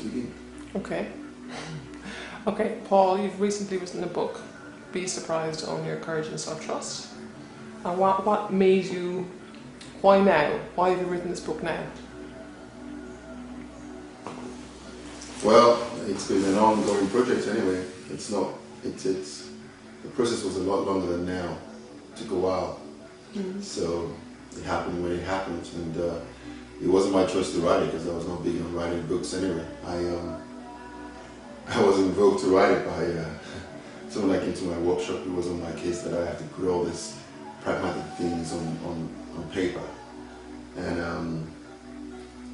begin. Okay. Okay, Paul, you've recently written a book, Be Surprised, Own Your Courage and Self-Trust. And what made you, why now? Why have you written this book now? Well, it's been an ongoing project anyway. The process was a lot longer than now. It took a while. So it happened when it happened, and it wasn't my choice to write it because I was not big on writing books anyway. I was invoked to write it by someone that came to my workshop. It was on my case that I had to put all these pragmatic things on paper, and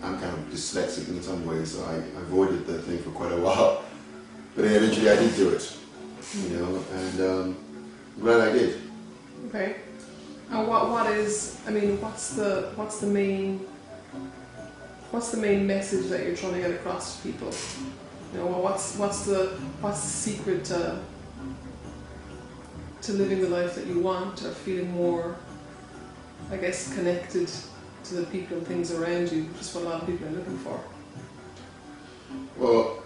I'm kind of dyslexic in some ways, so I avoided the thing for quite a while. But then eventually I did do it, and I'm glad I did. Okay. And what's the main message that you're trying to get across to people? What's the secret to living the life that you want, or feeling more, I guess, connected to the people and things around you, which is what a lot of people are looking for? Well,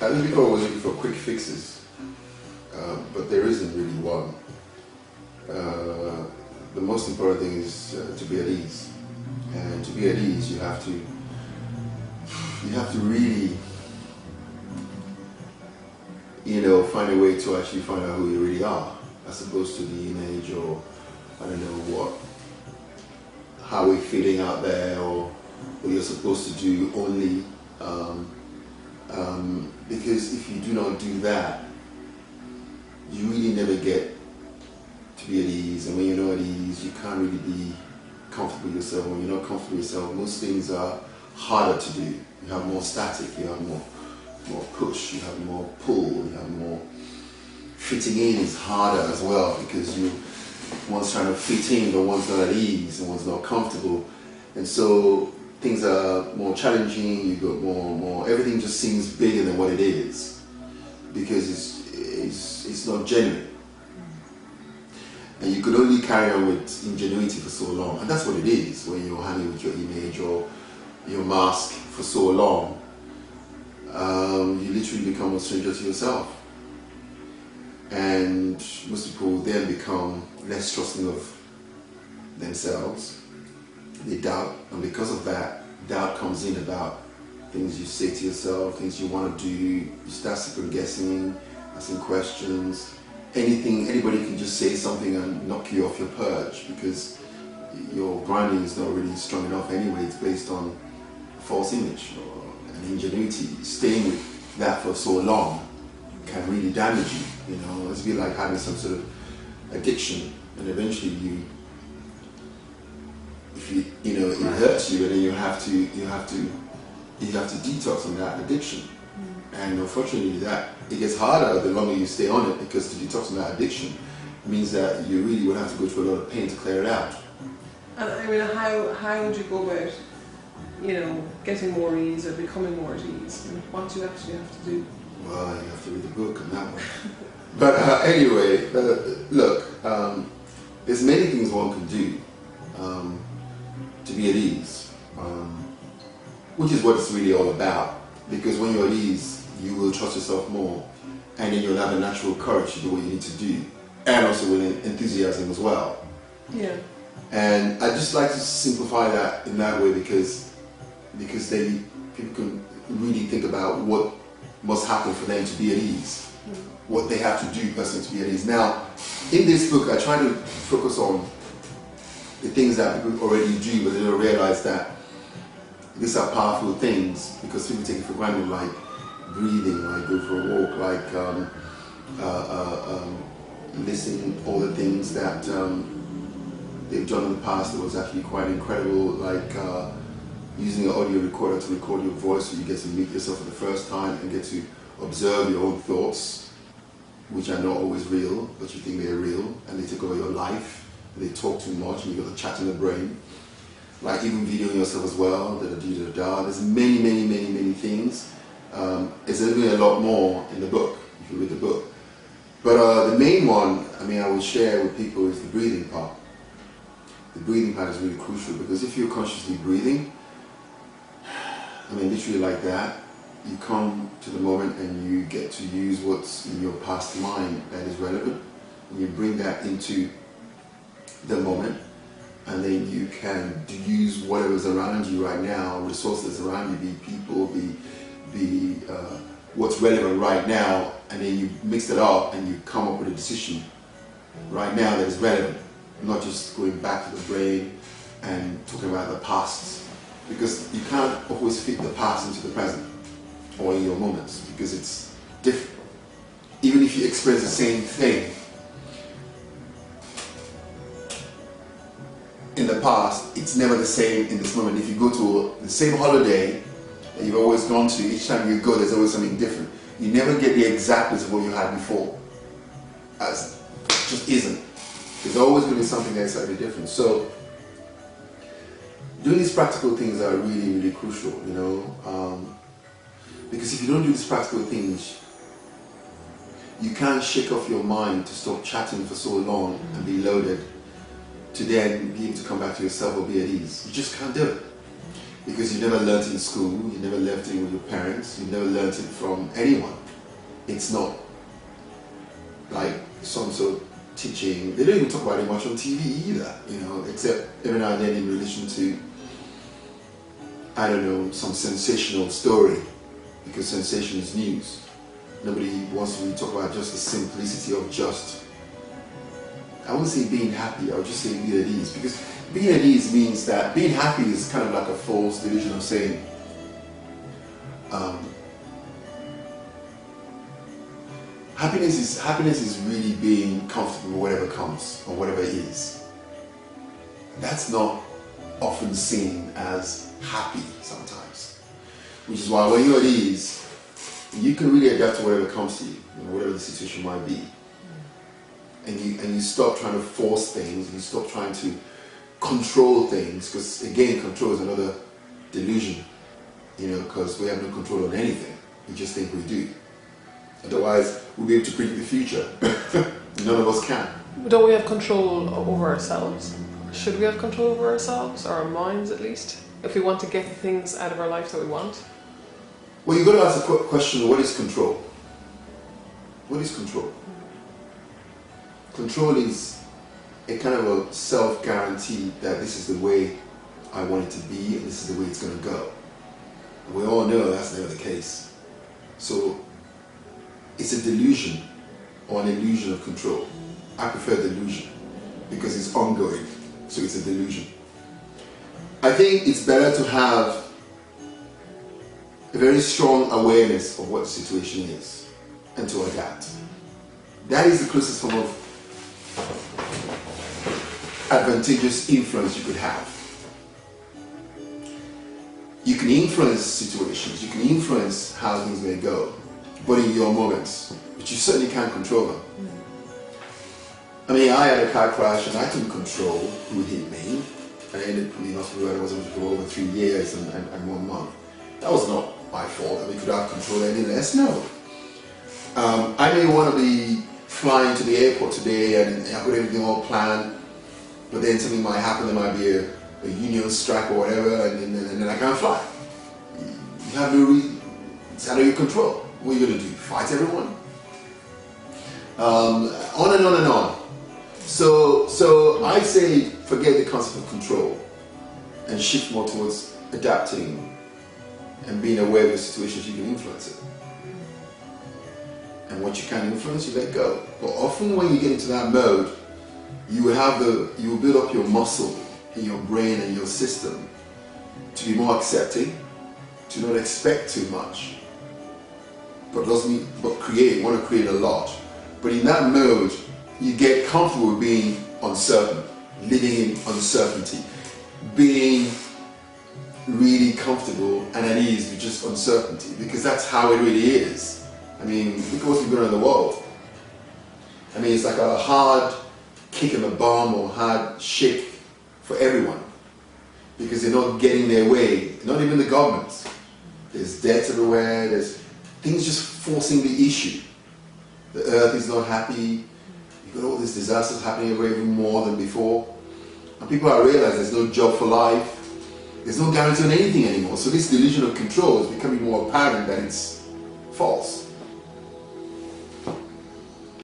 I think people are always looking for quick fixes, but there isn't really one. The most important thing is to be at ease, and to be at ease, you have to really, find a way to actually find out who you really are, as opposed to the image or I don't know how we're feeling out there, or what you're supposed to do only. Because if you do not do that, you really never get to be at ease, and when you're not at ease, you can't really be comfortable with yourself. When you're not comfortable with yourself, most things are harder to do. You have more static, you have more push, you have more pull, you have more fitting in is harder as well, because one's trying to fit in, but one's not at ease and one's not comfortable, and so things are more challenging. You got more. Everything just seems bigger than what it is, because it's not genuine. And you could only carry on with ingenuity for so long, and that's what it is when you're hanging with your image or your mask for so long. You literally become a stranger to yourself, and most people then become less trusting of themselves. They doubt, and because of that, doubt comes in about things you say to yourself, things you want to do. You start second guessing, asking questions. Anybody can just say something and knock you off your perch, because your branding is not really strong enough anyway. It's based on a false image or an ingenuity. Staying with that for so long can really damage you. It's a bit like having some sort of addiction, and eventually it hurts you, and then you have to detox from that addiction. And unfortunately, it gets harder the longer you stay on it, because to detox from that addiction means that you really would have to go through a lot of pain to clear it out. And I mean, how would you go about, getting more ease or becoming more at ease? And what do you actually have to do? Well, you have to read the book on that one. But anyway, look, there's many things one can do to be at ease, which is what it's really all about. Because when you're at ease, you will trust yourself more, and then you'll have a natural courage to do what you need to do, and also with enthusiasm as well. Yeah. And I just like to simplify that in that way, because people can really think about what must happen for them to be at ease, what they have to do personally to be at ease. Now, in this book, I try to focus on the things that people already do, but they don't realize that these are powerful things, because people take it for granted, like breathing, like go for a walk, like listening, all the things that they've done in the past that was actually quite incredible, like using an audio recorder to record your voice, so you get to meet yourself for the first time and get to observe your own thoughts, which are not always real, but you think they're real, and they take over your life, and they talk too much, and you got the chat in the brain. Like even videoing yourself as well, there's many things. There's even a lot more in the book, if you read the book. But the main one, I will share with people, is the breathing part. The breathing part is really crucial, because if you're consciously breathing, literally like that, you come to the moment and you get to use what's in your past mind that is relevant, and you bring that into the moment, and then you can use whatever's around you right now, resources around you, be people, be what's relevant right now, and then you mix it up and you come up with a decision right now that is relevant, not just going back to the brain and talking about the past, because you can't always fit the past into the present or in your moments, because it's different. Even if you experience the same thing in the past, it's never the same in this moment. If you go to the same holiday that you've always gone to, each time you go, there's always something different. You never get the exactness of what you had before. As it just isn't. There's always going to be something that's slightly different. So doing these practical things are really, really crucial, you know. Because if you don't do these practical things, you can't shake off your mind to stop chatting for so long and be loaded to then be able to come back to yourself or be at ease. You just can't do it. Because you never learnt it in school, you never learnt it with your parents, you never learnt it from anyone. It's not like some sort of teaching. They don't even talk about it much on TV either, you know, except every now and then in relation to, I don't know, some sensational story, because sensation is news. Nobody wants to really talk about just the simplicity of just, I wouldn't say being happy, I would just say be at ease, because being at ease means that being happy is kind of like a false delusion of saying happiness is really being comfortable with whatever comes or whatever is. That's not often seen as happy sometimes, which is why when you're at ease, you can really adapt to whatever comes to you, whatever the situation might be, and you stop trying to force things, you stop trying to control things, because again, control is another delusion, you know, because we have no control on anything. We just think we do. Otherwise, we'll be able to predict the future. None of us can. Don't we have control over ourselves? Should we have control over ourselves, or our minds at least, if we want to get the things out of our life that we want? Well, you've got to ask the question, what is control? What is control? Control is a kind of a self-guarantee that this is the way I want it to be and this is the way it's going to go. And we all know that's never the case. So it's a delusion or an illusion of control. I prefer delusion because it's ongoing, so it's a delusion. I think it's better to have a very strong awareness of what the situation is and to adapt. That is the closest form of advantageous influence you could have. You can influence situations, you can influence how things may go, but in your moments, but you certainly can't control them. I mean, I had a car crash and I couldn't control who hit me. I ended up in the hospital where I was for over 3 years and 1 month. That was not my fault. I mean, could I have controlled any less? No. I may want to be flying to the airport today and I've got everything all planned, but then something might happen, there might be a union strike or whatever, and then I can't fly. You have no reason. It's out of your control. What are you going to do? Fight everyone? On and on and on. So I say forget the concept of control and shift more towards adapting and being aware of the situations you can influence it. And what you can influence, you let go. But often when you get into that mode, you will build up your muscle in your brain and your system to be more accepting, to not expect too much, but want to create a lot. But in that mode, you get comfortable with being uncertain, living in uncertainty, being really comfortable and at ease with just uncertainty, because that's how it really is. I mean, look at what's been going on in the world. I mean, it's like a hard kick in the bum or hard shake for everyone, because they're not getting their way, not even the governments. There's debt everywhere, there's things just forcing the issue. The earth is not happy, you've got all these disasters happening everywhere, even more than before. And people are realizing there's no job for life, There's no guarantee on anything anymore. So this delusion of control is becoming more apparent that it's false.